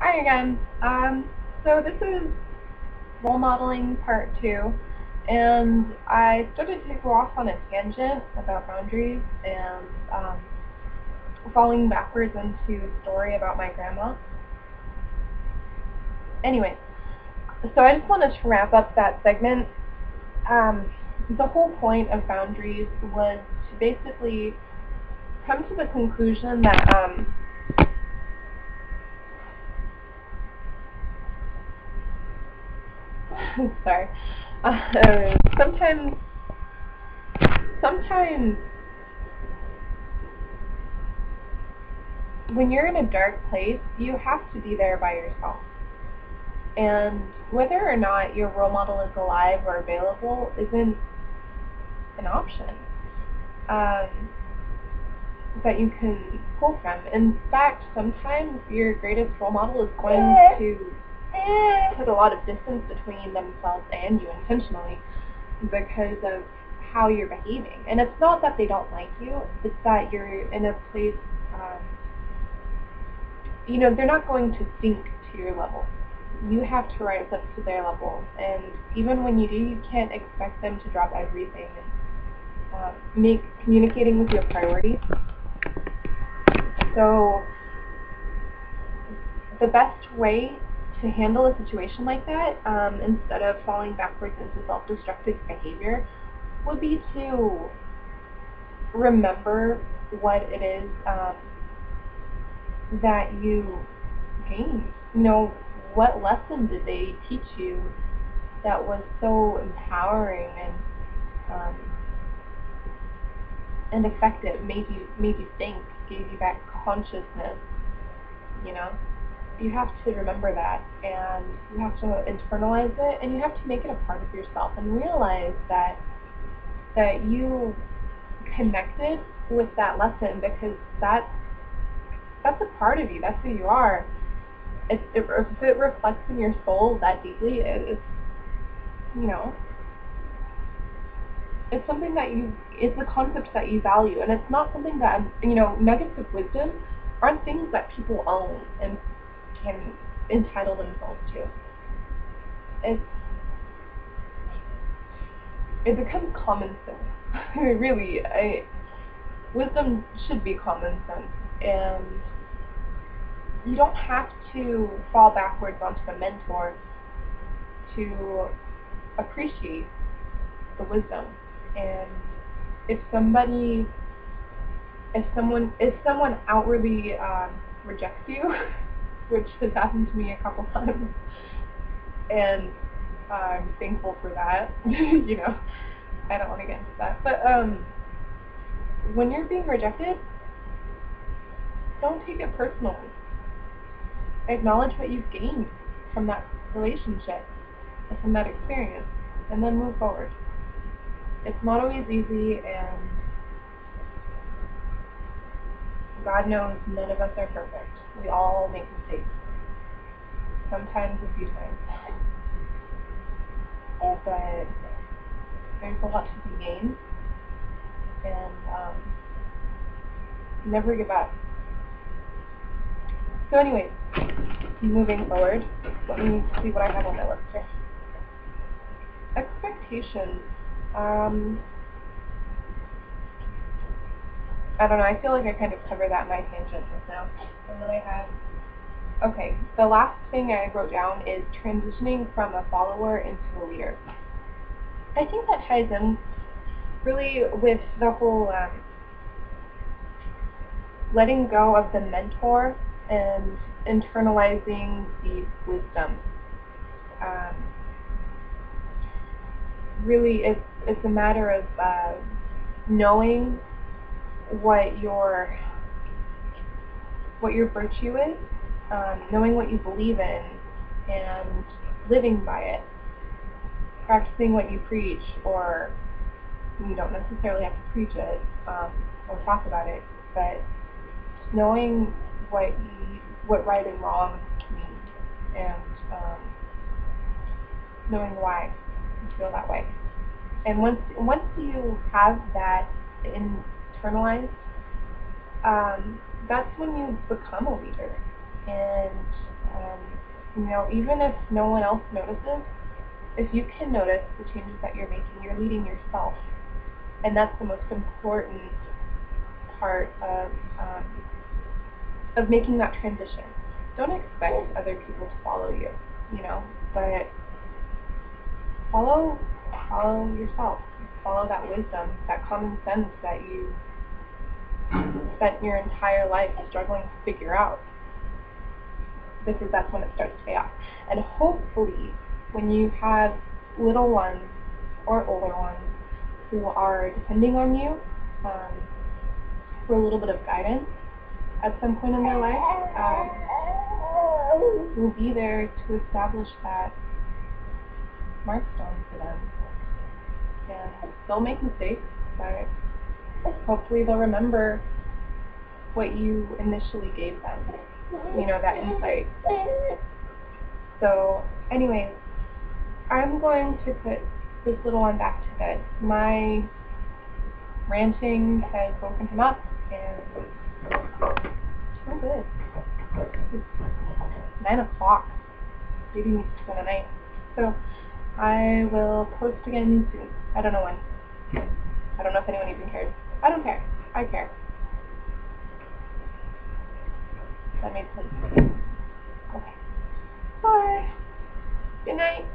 Hi again. So this is role modeling part 2, and I started to go off on a tangent about boundaries and falling backwards into a story about my grandma. Anyway, so I just wanted to wrap up that segment. The whole point of boundaries was to basically come to the conclusion that sorry. Sometimes when you're in a dark place, you have to be there by yourself. And whether or not your role model is alive or available isn't an option that you can pull from. In fact, sometimes your greatest role model is going to put a lot of distance between themselves and you intentionally because of how you're behaving. And it's not that they don't like you, it's that you're in a place, they're not going to sink to your level. You have to rise up to their level. And even when you do, you can't expect them to drop everything and make communicating with you a priority. So the best way to handle a situation like that, instead of falling backwards into self-destructive behavior, would be to remember what it is that you gained. What lesson did they teach you that was so empowering and effective, made you think, gave you that consciousness? You have to remember that, and you have to internalize it, and you have to make it a part of yourself, and realize that you connected with that lesson, because that's a part of you. That's who you are. If it reflects in your soul that deeply, it's something that it's a concept that you value, and it's not something that, nuggets of wisdom aren't things that people own and can entitle themselves to. It becomes common sense. Really, wisdom should be common sense, and you don't have to fall backwards onto a mentor to appreciate the wisdom. And if someone outwardly rejects you, which has happened to me a couple times, and I'm thankful for that. I don't want to get into that, but when you're being rejected, don't take it personally. Acknowledge what you've gained from that relationship and from that experience, and then move forward. It's not always easy, and God knows none of us are perfect. We all make mistakes. Sometimes a few times. But there's a lot to be gained, and never give up. So anyways, moving forward, let me see what I have on my list here. Expectations. I don't know, I feel like I kind of covered that in my tangent just now. And then I have, okay, the last thing I wrote down is transitioning from a follower into a leader. I think that ties in really with the whole letting go of the mentor and internalizing the wisdom. Really, it's a matter of knowing what your virtue is, knowing what you believe in, and living by it. Practicing what you preach, or you don't necessarily have to preach it or talk about it, but knowing what right and wrong mean, and knowing why you feel that way. And once you have that internalized, that's when you become a leader, and You know, even if no one else notices, if you can notice the changes that you're making, you're leading yourself. And that's the most important part of making that transition. Don't expect other people to follow you, you know, but follow yourself. Follow that wisdom, that common sense that you spent your entire life struggling to figure out. That's when it starts to pay off. And hopefully, when you have little ones or older ones who are depending on you for a little bit of guidance at some point in their life, you'll be there to establish that milestone for them. And they'll make mistakes, but hopefully they'll remember what you initially gave them, you know, that insight. So anyways, I'm going to put this little one back to bed. My ranting has woken him up, and oh good. It's 9 o'clock. Baby needs to spend the night. So I will post again soon. I don't know when. I don't know if anyone even cares. I don't care. I care. That made sense. Okay. Bye. Good night.